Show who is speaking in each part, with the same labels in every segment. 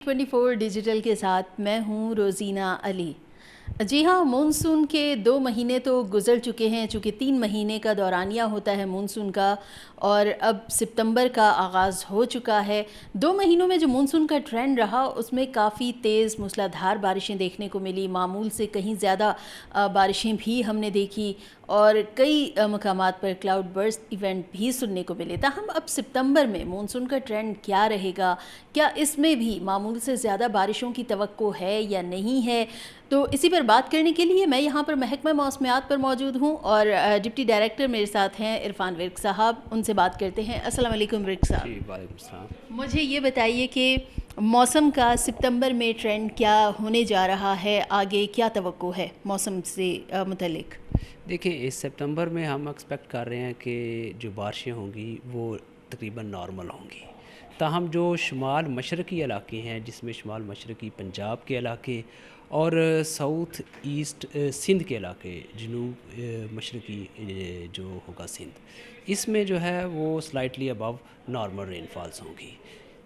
Speaker 1: 24 digital کے ساتھ میں ہوں روزینہ علی۔ جی ہاں، مونسون کے 2 مہینے تو گزر چکے ہیں، چونکہ 3 مہینے کا دورانیہ ہوتا ہے مونسون کا، اور اب ستمبر کا آغاز ہو چکا ہے۔ 2 مہینوں میں جو مونسون کا ٹرینڈ رہا اس میں کافی تیز موسلادھار بارشیں دیکھنے کو ملی، معمول سے کہیں زیادہ بارشیں بھی ہم نے دیکھی، اور کئی مقامات پر کلاؤڈ برسٹ ایونٹ بھی سننے کو ملے۔ تاہم اب ستمبر میں مونسون کا ٹرینڈ کیا رہے گا؟ کیا اس میں بھی معمول سے زیادہ بارشوں کی توقع ہے یا نہیں ہے؟ تو اسی پر بات کرنے کے لیے میں یہاں پر محکمہ موسمیات پر موجود ہوں، اور ڈپٹی ڈائریکٹر میرے ساتھ ہیں عرفان ورک صاحب، ان سے بات کرتے ہیں۔ السلام علیکم ورک صاحب۔
Speaker 2: جی وعلیکم السلام۔
Speaker 1: مجھے یہ بتائیے کہ موسم کا ستمبر میں ٹرینڈ کیا ہونے جا رہا ہے، آگے کیا توقع ہے موسم سے متعلق؟
Speaker 2: دیکھیں، اس سپتمبر میں ہم ایکسپیکٹ کر رہے ہیں کہ جو بارشیں ہوں گی وہ تقریباً نارمل ہوں گی، تاہم جو شمال مشرقی علاقے ہیں، جس میں شمال مشرقی پنجاب کے علاقے اور ساؤتھ ایسٹ سندھ کے علاقے، جنوب مشرقی جو ہوگا سندھ، اس میں جو ہے وہ سلائٹلی ابو نارمل رین فالز ہوں گی۔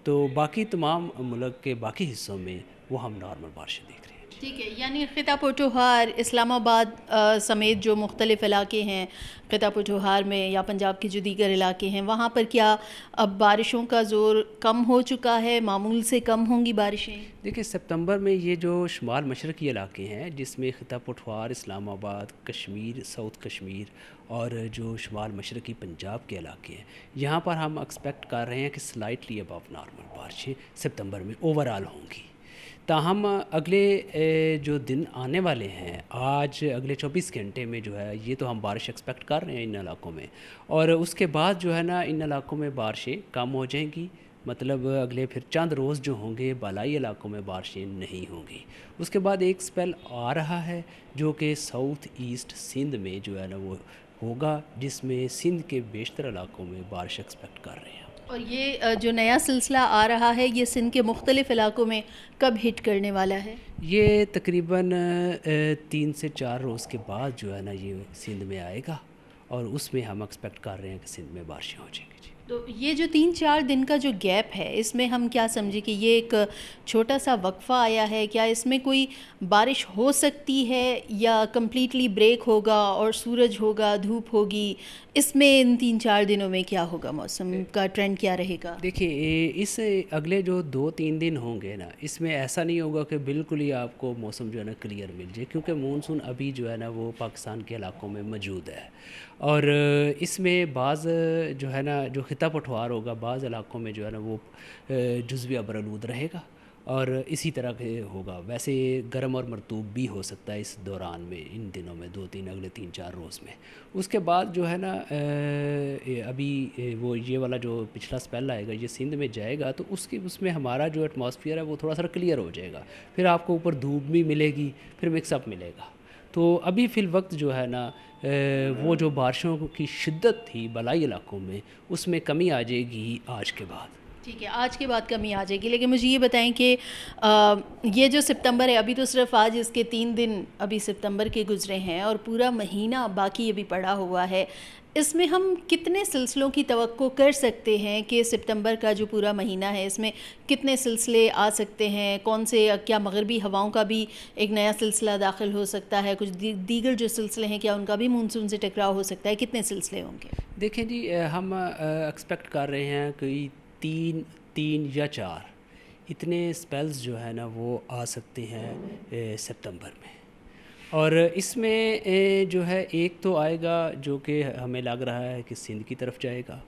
Speaker 2: تو باقی تمام ملک کے باقی حصوں میں وہ ہم نارمل بارشیں دیکھ رہے ہیں۔
Speaker 1: ٹھیک ہے، یعنی خطہ پوٹھوہار، اسلام آباد سمیت جو مختلف علاقے ہیں خطہ پوٹھوہار میں، یا پنجاب کے جو دیگر علاقے ہیں، وہاں پر کیا اب بارشوں کا زور کم ہو چکا ہے، معمول سے کم ہوں گی بارشیں؟
Speaker 2: دیکھیں، ستمبر میں یہ جو شمال مشرقی علاقے ہیں، جس میں خطہ پٹھوار، اسلام آباد، کشمیر، ساؤتھ کشمیر اور جو شمال مشرقی پنجاب کے علاقے ہیں، یہاں پر ہم ایکسپیکٹ کر رہے ہیں کہ سلائٹلی ابو نارمل بارشیں ستمبر میں اوور آل ہوں گی۔ تاہم اگلے جو دن آنے والے ہیں، آج اگلے 24 گھنٹے میں جو ہے یہ تو ہم بارش ایکسپیکٹ کر رہے ہیں ان علاقوں میں، اور اس کے بعد جو ہے نا ان علاقوں میں بارشیں کم ہو جائیں گی۔ مطلب اگلے پھر چند روز جو ہوں گے بالائی علاقوں میں بارشیں نہیں ہوں گی۔ اس کے بعد ایک سپیل آ رہا ہے جو کہ ساؤتھ ایسٹ سندھ میں جو ہے نا وہ ہوگا، جس میں سندھ کے بیشتر علاقوں میں بارش ایکسپیکٹ کر رہے ہیں۔
Speaker 1: اور یہ جو نیا سلسلہ آ رہا ہے، یہ سندھ کے مختلف علاقوں میں کب ہٹ کرنے والا ہے؟
Speaker 2: یہ تقریباً 3 سے 4 روز کے بعد جو ہے نا یہ سندھ میں آئے گا، اور اس میں ہم ایکسپیکٹ کر رہے ہیں کہ سندھ میں بارشیں ہو جائیں گی۔
Speaker 1: تو یہ جو 3-4 دن کا جو گیپ ہے، اس میں ہم کیا سمجھیں کہ یہ ایک چھوٹا سا وقفہ آیا ہے؟ کیا اس میں کوئی بارش ہو سکتی ہے، یا کمپلیٹلی بریک ہوگا اور سورج ہوگا، دھوپ ہوگی؟ اس میں ان 3-4 دنوں میں کیا ہوگا، موسم کا ٹرینڈ کیا رہے گا؟
Speaker 2: دیکھیے، اس اگلے جو 2-3 دن ہوں گے نا، اس میں ایسا نہیں ہوگا کہ بالکل ہی آپ کو موسم جو ہے نا کلیئر مل جائے، کیونکہ مونسون ابھی جو ہے نا وہ پاکستان کے علاقوں میں موجود ہے، اور اس میں بعض جو ہے نا جو خطہ پٹھوار ہوگا، بعض علاقوں میں جو ہے نا وہ جزوی ابرآلود رہے گا، اور اسی طرح کے ہوگا۔ ویسے گرم اور مرطوب بھی ہو سکتا ہے اس دوران میں، ان دنوں میں 2-3 اگلے 3-4 روز میں۔ اس کے بعد جو ہے نا ابھی وہ یہ والا جو پچھلا سپیل آئے گا، یہ سندھ میں جائے گا، تو اس میں ہمارا جو ایٹماسفیئر ہے وہ تھوڑا سا کلیئر ہو جائے گا، پھر آپ کو اوپر دھوپ بھی ملے گی، پھر مکس اپ ملے گا۔ تو ابھی فی الوقت جو ہے نا وہ جو بارشوں کی شدت تھی بالائی علاقوں میں، اس میں کمی آ جائے گی آج کے بعد۔
Speaker 1: ٹھیک ہے، آج کے بعد کمی آ جائے گی، لیکن مجھے یہ بتائیں کہ یہ جو ستمبر ہے، ابھی تو صرف آج اس کے 3 دن ابھی ستمبر کے گزرے ہیں، اور پورا مہینہ باقی ابھی پڑا ہوا ہے۔ اس میں ہم کتنے سلسلوں کی توقع کر سکتے ہیں کہ ستمبر کا جو پورا مہینہ ہے اس میں کتنے سلسلے آ سکتے ہیں؟ کون سے، کیا مغربی ہواؤں کا بھی ایک نیا سلسلہ داخل ہو سکتا ہے؟ کچھ دیگر جو سلسلے ہیں، کیا ان کا بھی مونسون سے ٹکراؤ ہو سکتا ہے؟ کتنے سلسلے ہوں گے؟
Speaker 2: دیکھیں جی، ہم ایکسپیکٹ کر رہے ہیں کہ 3 یا 4 اتنے سپیلز جو ہے نا وہ آ سکتے ہیں ستمبر میں، اور اس میں جو ہے ایک تو آئے گا جو کہ ہمیں لگ رہا ہے کہ سندھ کی طرف جائے گا،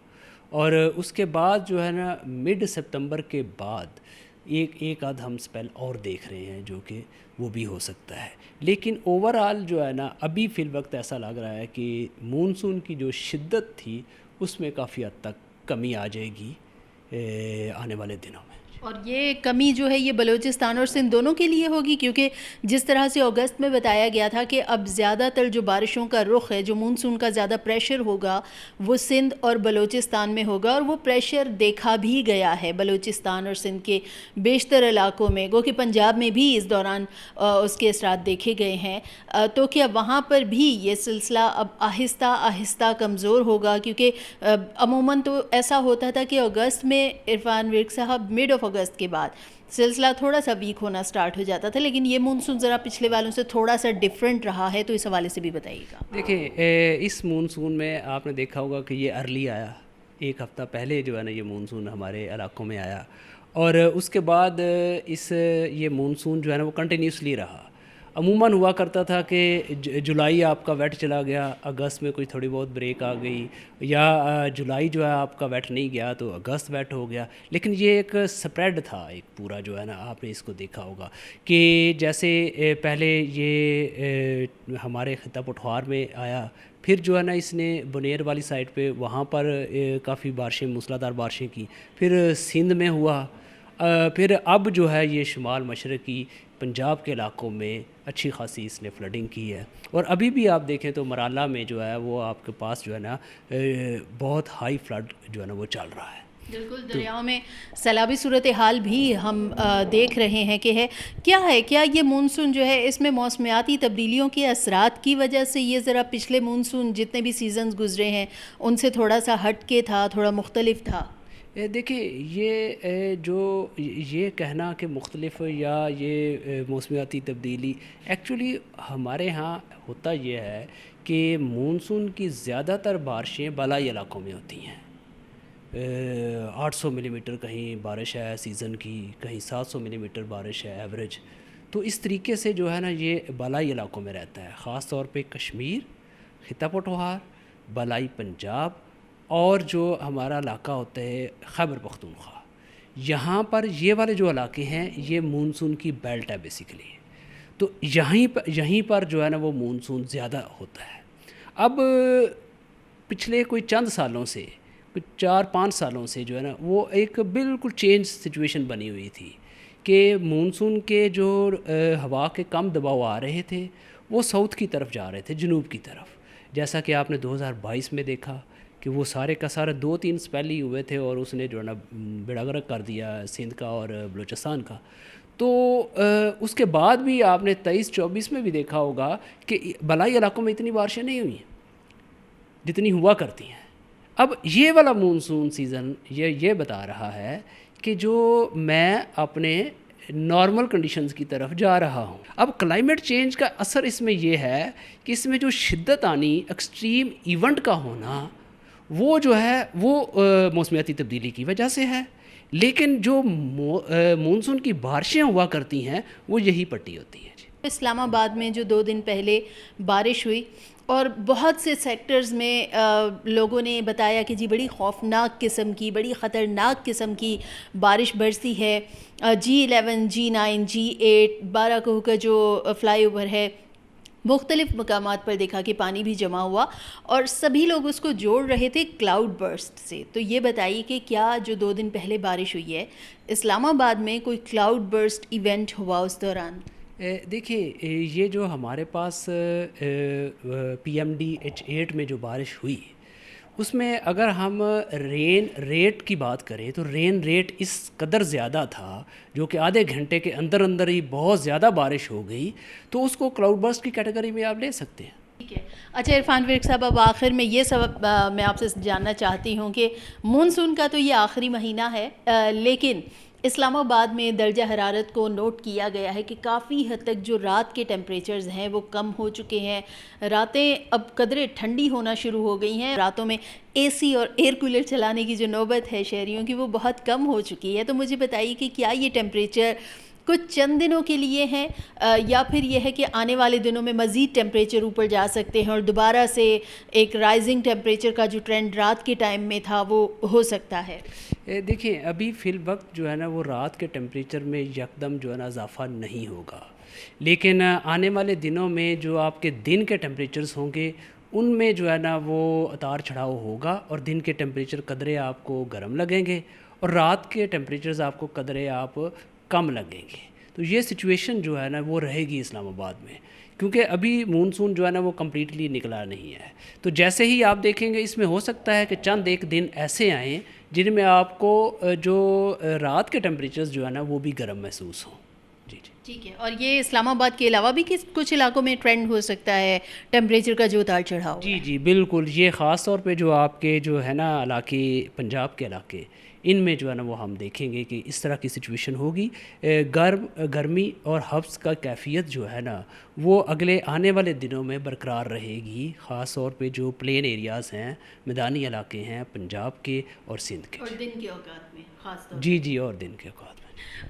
Speaker 2: اور اس کے بعد جو ہے نا مڈ ستمبر کے بعد ایک آدھ ہم سپیل اور دیکھ رہے ہیں جو کہ وہ بھی ہو سکتا ہے۔ لیکن اوور آل جو ہے نا ابھی فی الوقت ایسا لگ رہا ہے کہ مونسون کی جو شدت تھی اس میں کافی حد تک کمی آ جائے گی آنے والے دنوں میں۔
Speaker 1: اور یہ کمی جو ہے یہ بلوچستان اور سندھ دونوں کے لیے ہوگی، کیونکہ جس طرح سے اگست میں بتایا گیا تھا کہ اب زیادہ تر جو بارشوں کا رخ ہے، جو مونسون کا زیادہ پریشر ہوگا وہ سندھ اور بلوچستان میں ہوگا، اور وہ پریشر دیکھا بھی گیا ہے بلوچستان اور سندھ کے بیشتر علاقوں میں، گو کہ پنجاب میں بھی اس دوران اس کے اثرات دیکھے گئے ہیں۔ تو کیا وہاں پر بھی یہ سلسلہ اب آہستہ آہستہ کمزور ہوگا؟ کیونکہ عموماً تو ایسا ہوتا تھا کہ اگست میں، عرفان ورک صاحب، مڈ آف اگست کے بعد سلسلہ تھوڑا سا ویک ہونا سٹارٹ ہو جاتا تھا، لیکن یہ مونسون ذرا پچھلے والوں سے تھوڑا سا ڈفرینٹ رہا ہے، تو اس حوالے سے بھی بتائیے گا۔
Speaker 2: دیکھیں اس مونسون میں آپ نے دیکھا ہوگا کہ یہ ارلی آیا، ایک ہفتہ پہلے جو ہے نا یہ مونسون ہمارے علاقوں میں آیا، اور اس کے بعد یہ مونسون جو ہے نا وہ کنٹینیوسلی رہا۔ عموماً ہوا کرتا تھا کہ جولائی آپ کا ویٹ چلا گیا، اگست میں کوئی تھوڑی بہت بریک آ گئی، یا جولائی جو ہے آپ کا ویٹ نہیں گیا تو اگست ویٹ ہو گیا۔ لیکن یہ ایک سپریڈ تھا، ایک پورا جو ہے نا آپ نے اس کو دیکھا ہوگا کہ جیسے پہلے یہ ہمارے خطہ پٹھوار میں آیا، پھر جو ہے نا اس نے بنیر والی سائڈ پہ وہاں پر کافی بارشیں، موسلادھار بارشیں کی، پھر سندھ میں ہوا، پھر اب جو ہے یہ شمال مشرقی پنجاب کے علاقوں میں اچھی خاصی اس نے فلڈنگ کی ہے، اور ابھی بھی آپ دیکھیں تو مرالا میں جو ہے وہ آپ کے پاس جو ہے نا بہت ہائی فلڈ جو ہے نا وہ چل رہا ہے۔
Speaker 1: بالکل، دریاؤں میں سیلابی صورتحال بھی ہم دیکھ رہے ہیں کہ کیا یہ مونسون جو ہے اس میں موسمیاتی تبدیلیوں کے اثرات کی وجہ سے یہ ذرا پچھلے مونسون جتنے بھی سیزنز گزرے ہیں ان سے تھوڑا سا ہٹ کے تھا، تھوڑا مختلف تھا؟
Speaker 2: دیکھیں یہ کہنا کہ مختلف یا یہ موسمیاتی تبدیلی، ایکچولی ہمارے ہاں ہوتا یہ ہے کہ مونسون کی زیادہ تر بارشیں بالائی علاقوں میں ہوتی ہیں۔ 800 ملی میٹر کہیں بارش ہے سیزن کی، کہیں 700 ملی میٹر بارش ہے ایوریج، تو اس طریقے سے جو ہے نا یہ بالائی علاقوں میں رہتا ہے، خاص طور پہ کشمیر، خطہ پٹھوار، بالائی پنجاب، اور جو ہمارا علاقہ ہوتا ہے خیبر پختونخوا، یہاں پر یہ والے جو علاقے ہیں یہ مونسون کی بیلٹ ہے بیسیکلی، تو یہیں پر جو ہے نا وہ مونسون زیادہ ہوتا ہے۔ اب پچھلے کوئی چند سالوں سے، کوئی 4-5 سالوں سے جو ہے نا وہ ایک بالکل چینج سچویشن بنی ہوئی تھی کہ مونسون کے جو ہوا کے کم دباؤ آ رہے تھے وہ ساؤتھ کی طرف جا رہے تھے، جنوب کی طرف، جیسا کہ آپ نے 2022 میں دیکھا کہ وہ سارے کا سارا 2-3 سپیل ہی ہوئے تھے اور اس نے جو ہے نا بیڑا غرق کر دیا سندھ کا اور بلوچستان کا۔ تو اس کے بعد بھی آپ نے 23-24 میں بھی دیکھا ہوگا کہ بالائی علاقوں میں اتنی بارشیں نہیں ہوئی ہیں جتنی ہوا کرتی ہیں۔ اب یہ والا مونسون سیزن یہ بتا رہا ہے کہ جو میں اپنے نارمل کنڈیشنز کی طرف جا رہا ہوں۔ اب کلائمیٹ چینج کا اثر اس میں یہ ہے کہ اس میں جو شدت آنی، ایکسٹریم ایونٹ کا ہونا، وہ جو ہے وہ موسمیاتی تبدیلی کی وجہ سے ہے، لیکن جو مونسون کی بارشیں ہوا کرتی ہیں وہ یہی پٹی ہوتی ہیں۔
Speaker 1: اسلام آباد میں جو 2 دن پہلے بارش ہوئی اور بہت سے سیکٹرز میں لوگوں نے بتایا کہ جی بڑی خوفناک قسم کی، بڑی خطرناک قسم کی بارش برسی ہے، G11 G9 G8 12 کوہ کا جو فلائی اوور ہے، مختلف مقامات پر دیکھا کہ پانی بھی جمع ہوا اور سبھی لوگ اس کو جوڑ رہے تھے کلاؤڈ برسٹ سے۔ تو یہ بتائیے کہ کیا جو 2 دن پہلے بارش ہوئی ہے اسلام آباد میں کوئی کلاؤڈ برسٹ ایونٹ ہوا اس دوران؟
Speaker 2: دیکھیں یہ جو ہمارے پاس PMDH8 میں جو بارش ہوئی اس میں اگر ہم رین ریٹ کی بات کریں تو رین ریٹ اس قدر زیادہ تھا جو کہ آدھے گھنٹے کے اندر ہی بہت زیادہ بارش ہو گئی، تو اس کو کلاؤڈ برسٹ کی کیٹیگری میں آپ لے سکتے ہیں۔
Speaker 1: ٹھیک ہے، اچھا عرفان ورک صاحب، اب آخر میں یہ سبب میں آپ سے جاننا چاہتی ہوں کہ مونسون کا تو یہ آخری مہینہ ہے، لیکن اسلام آباد میں درجہ حرارت کو نوٹ کیا گیا ہے کہ کافی حد تک جو رات کے ٹیمپریچرز ہیں وہ کم ہو چکے ہیں، راتیں اب قدرے ٹھنڈی ہونا شروع ہو گئی ہیں، راتوں میں AC اور ایئر کولر چلانے کی جو نوبت ہے شہریوں کی وہ بہت کم ہو چکی ہے۔ تو مجھے بتائیے کہ کیا یہ ٹیمپریچر کچھ چند دنوں کے لیے ہیں یا پھر یہ ہے کہ آنے والے دنوں میں مزید ٹیمپریچر اوپر جا سکتے ہیں اور دوبارہ سے ایک رائزنگ ٹیمپریچر کا جو ٹرینڈ رات کے ٹائم میں تھا وہ ہو سکتا ہے؟
Speaker 2: دیکھیں ابھی فی الوقت جو ہے نا وہ رات کے ٹیمپریچر میں یکدم جو ہے نا اضافہ نہیں ہوگا، لیکن آنے والے دنوں میں جو آپ کے دن کے ٹیمپریچرز ہوں گے ان میں جو ہے نا وہ اتار چڑھاؤ ہوگا، اور دن کے ٹیمپریچر قدرے آپ کو گرم لگیں گے اور رات کے ٹیمپریچرز آپ کو قدرے آپ کم لگیں گے۔ تو یہ سچویشن جو ہے نا وہ رہے گی اسلام آباد میں، کیونکہ ابھی مونسون جو ہے نا وہ کمپلیٹلی نکلا نہیں ہے۔ تو جیسے ہی آپ دیکھیں گے اس میں ہو سکتا ہے کہ چند ایک دن ایسے آئیں جن میں آپ کو جو رات کے ٹیمپریچرز جو ہے نا وہ بھی گرم محسوس ہوں۔ جی
Speaker 1: ٹھیک ہے، اور یہ اسلام آباد کے علاوہ بھی کچھ علاقوں میں ٹرینڈ ہو سکتا ہے ٹیمپریچر کا جو اتار چڑھاؤ؟
Speaker 2: جی بالکل، یہ خاص طور پہ جو آپ کے جو ہے نا علاقے پنجاب کے علاقے ان میں جو ہے نا وہ ہم دیکھیں گے کہ اس طرح کی سچویشن ہوگی. گرمی اور حبس کا کیفیت جو ہے نا وہ اگلے آنے والے دنوں میں برقرار رہے گی، خاص طور پہ جو پلین ایریاز ہیں، میدانی علاقے ہیں پنجاب کے اور سندھ کے.
Speaker 1: اور دن کے اوقات میں خاص طور
Speaker 2: جی اور دن کے اوقات میں.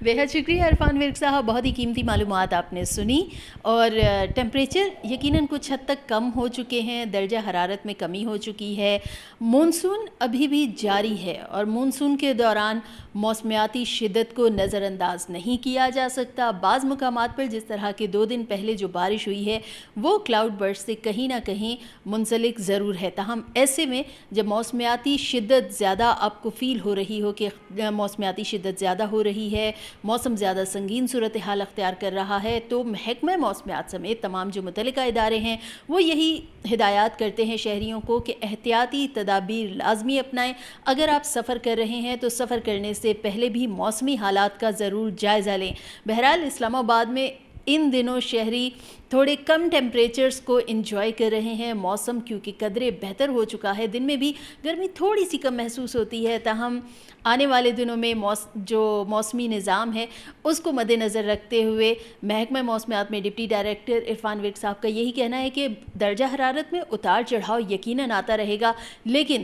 Speaker 1: بہت شکریہ عرفان ورک صاحب، بہت ہی قیمتی معلومات آپ نے سنی. اور ٹیمپریچر یقیناً کچھ حد تک کم ہو چکے ہیں، درجہ حرارت میں کمی ہو چکی ہے. مونسون ابھی بھی جاری ہے اور مونسون کے دوران موسمیاتی شدت کو نظر انداز نہیں کیا جا سکتا. بعض مقامات پر جس طرح کے 2 دن پہلے جو بارش ہوئی ہے وہ کلاؤڈ برسٹ سے کہیں نہ کہیں منسلک ضرور ہے. تاہم ایسے میں جب موسمیاتی شدت زیادہ آپ کو فیل ہو رہی ہو کہ موسمیاتی شدت زیادہ ہو رہی ہے، موسم زیادہ سنگین صورتحال اختیار کر رہا ہے، تو محکمہ موسمیات سمیت تمام جو متعلقہ ادارے ہیں وہ یہی ہدایات کرتے ہیں شہریوں کو کہ احتیاطی تدابیر لازمی اپنائیں. اگر آپ سفر کر رہے ہیں تو سفر کرنے سے پہلے بھی موسمی حالات کا ضرور جائزہ لیں. بہرحال اسلام آباد میں ان دنوں شہری تھوڑے کم ٹیمپریچرز کو انجوائے کر رہے ہیں. موسم کیونکہ قدرے بہتر ہو چکا ہے، دن میں بھی گرمی تھوڑی سی کم محسوس ہوتی ہے. تاہم آنے والے دنوں میں جو موسمی نظام ہے اس کو مد نظر رکھتے ہوئے محکمہ موسمیات میں ڈپٹی ڈائریکٹر عرفان ورک صاحب کا یہی کہنا ہے کہ درجہ حرارت میں اتار چڑھاؤ یقیناً آتا رہے گا، لیکن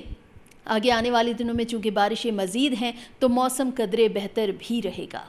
Speaker 1: آگے آنے والے دنوں میں چونکہ بارشیں مزید ہیں تو موسم قدرے بہتر بھی رہے گا.